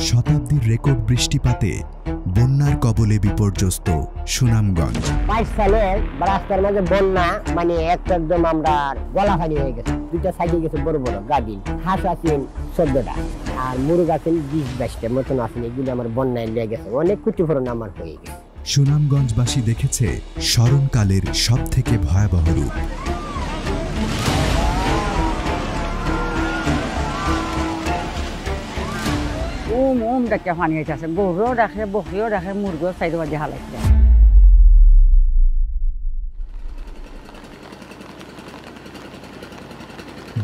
শতাব্দীর রেকর্ড বৃষ্টিপাতে বন্যার কবলে বিপর্যস্ত সুনামগঞ্জ। 22 সালে রাস্তার মাঝে বন্যা, মানে একদম আমরা গলা ফানি হয়ে গেছে। দুইটা সাইডে গেছে বড় বড় গাবিন, হাঁস আছেন 14টা, আর মুরগ আছেন 20-22টা মতন আছেন। এগুলি আমার বন্যায় লেগে গেছে, অনেক ক্ষতিপূরণ আমার হয়ে গেছে। সুনামগঞ্জবাসী দেখেছে স্মরণকালের সব থেকে ভয়াবহ রূপ। ডাকে পানি আছে, গরুও রাখে, বকরিও রাখে, মুরগিও সাইড বাজে হালাইছে।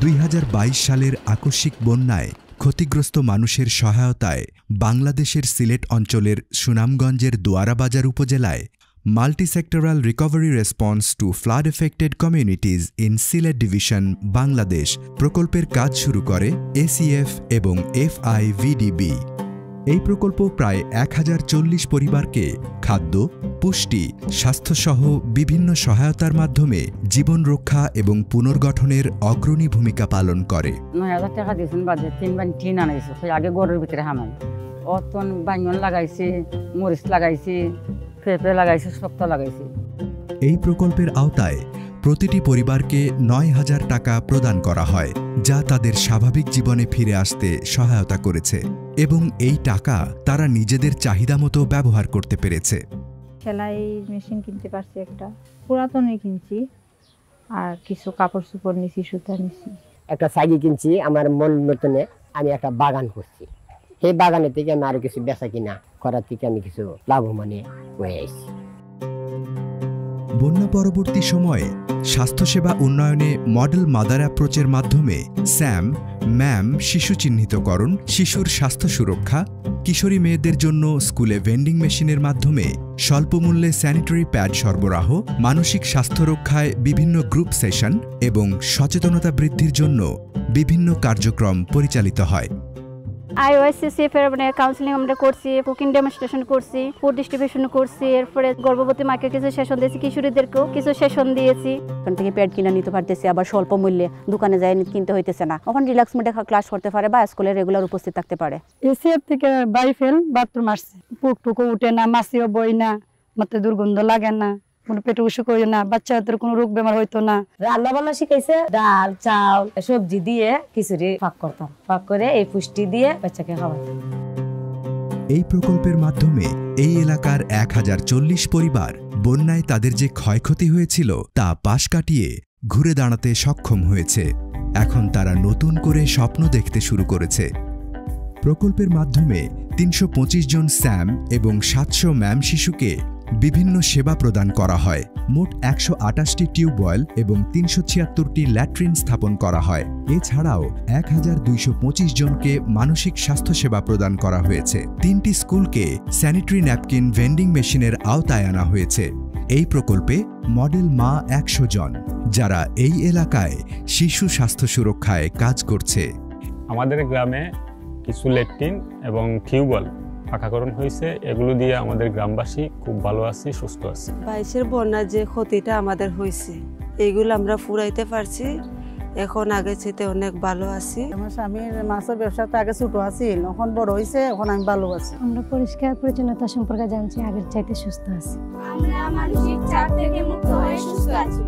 2022 সালের আকস্মিক বন্যায় ক্ষতিগ্রস্ত মানুষের সহায়তায় বাংলাদেশের সিলেট অঞ্চলের সুনামগঞ্জের দোয়ারাবাজার উপজেলায় multi-sectoral recovery response to flood affected communities in Sylhet division Bangladesh প্রকল্পের কাজ শুরু করে এসিএফ এবং FIVDB। এই প্রকল্প প্রায় 1040 পরিবারকে খাদ্য, পুষ্টি, স্বাস্থ্যসহ বিভিন্ন সহায়তার মাধ্যমে জীবন রক্ষা এবং পুনর্গঠনের অগ্রণী ভূমিকা পালন করে। 9000 টাকা দিয়েছেন, বাজে 3 বান টিন আনাইছে। আগে গরুর ভিতরে হামাই অতন বাঙন লাগাইছি, মরিচ লাগাইছি, পেঁপে লাগাইছি, শক্ত লাগাইছি। এই প্রকল্পের আওতায় প্রতিটি পরিবারকে 9000 টাকা প্রদান করা হয়, যা তাদের স্বাভাবিক জীবনে ফিরে আসতে সহায়তা করেছে এবং এই টাকা তারা নিজেদের চাহিদা মতো ব্যবহার করতে পেরেছে। সেলাই মেশিন কিনতে পারছি, একটা পুরাতনই কিনছি, আর কিছু কাপড় চোপড় নিছি, সুতা নিছি। একটা সাইকেল কিনছি, আমার মন মতনে আমি একটা বাগান করছি। সেই বাগানের থেকে আমি আরো কিছু বেচা কিনা করার থেকে আমি কিছু লাভবান হয়ে আসছি। বন্যা পরবর্তী সময়ে স্বাস্থ্যসেবা উন্নয়নে মডেল মাদার অ্যাপ্রোচের মাধ্যমে স্যাম, ম্যাম শিশু চিহ্নিতকরণ, শিশুর স্বাস্থ্য সুরক্ষা, কিশোরী মেয়েদের জন্য স্কুলে ভেন্ডিং মেশিনের মাধ্যমে স্বল্পমূল্যে স্যানিটারি প্যাড সরবরাহ, মানসিক স্বাস্থ্য রক্ষায় বিভিন্ন গ্রুপ সেশন এবং সচেতনতা বৃদ্ধির জন্য বিভিন্ন কার্যক্রম পরিচালিত হয়। IOSCCF এর মানে কাউন্সিলিং আমরা করছি, কুকিং ডেমনস্ট্রেশন করছি, ফুড ডিস্ট্রিবিউশন করছি, এরপরে গর্ভবতী মাকে কিছু সেশন দিয়েছি, কিশোরীদেরকেও কিছু সেশন দিয়েছি। ওখান থেকে প্যাড কিনে নিতে পারতেছি, আবার স্বল্প মূল্যে দোকানে যাই কিনতে হইতেছে না। ওখানে রিল্যাক্স মোডে ক্লাস করতে পারে বা স্কুলে রেগুলার উপস্থিত থাকতে পারে। এসিএফ থেকে বাইফেল বাথরুম আসছে, পুক টুকু উঠে না, মাছিও বই না, মতে দুর্গন্ধ লাগে না, কোনো পেটে অসুখ হয় না, বাচ্চাদের কোনো রোগ বেমার হইতো না। রান্না বান্না শিখাইছে, ডাল, চাউল, সবজি দিয়ে খিচুড়ি পাক করতাম, পাক করে এই পুষ্টি দিয়ে বাচ্চাকে খাওয়াতাম। এই প্রকল্পের মাধ্যমে এই এলাকার 1040 পরিবার বন্যায় তাদের যে ক্ষয়ক্ষতি হয়েছিল তা পাশ কাটিয়ে ঘুরে দাঁড়াতে সক্ষম হয়েছে। এখন তারা নতুন করে স্বপ্ন দেখতে শুরু করেছে। প্রকল্পের মাধ্যমে 325 জন স্যাম এবং 700 ম্যাম শিশুকে বিভিন্ন সেবা প্রদান করা হয়। মোট 128টি টিউবওয়েল এবং 376টি ল্যাট্রিন স্থাপন করা হয়। এছাড়াও 1225 জনকে মানসিক স্বাস্থ্যসেবা প্রদান করা হয়েছে। 3টি স্কুলকে স্যানিটারি ন্যাপকিন ভেন্ডিং মেশিনের আওতায় আনা হয়েছে। এই প্রকল্পে মডেল মা 100 জন, যারা এই এলাকায় শিশু স্বাস্থ্য সুরক্ষায় কাজ করছে। আমাদের গ্রামে কিছু ল্যাট্রিন এবং টিউবওয়েল পাকাকরণ হয়েছে, এগুলো দিয়ে আমাদের গ্রামবাসী খুব ভালো আছি, সুস্থ আছি। 22-এর বন্যার যে ক্ষতিটা আমাদের হয়েছে, এইগুলো আমরা ফুরাইতে পারছি, এখন আগে চেয়ে অনেক ভালো আছি। আমার স্বামীর মাছের ব্যবসাটা আগে ছোট আছিল, এখন বড় হয়েছে, এখন আমি ভালো আছি। আমরা পরিষ্কার পরিচ্ছন্নতা সম্পর্কে জানছি, আগের চাইতে সুস্থ আছি। আমরা মানসিক চাপ থেকে মুক্ত হয়ে সুস্থ আছি।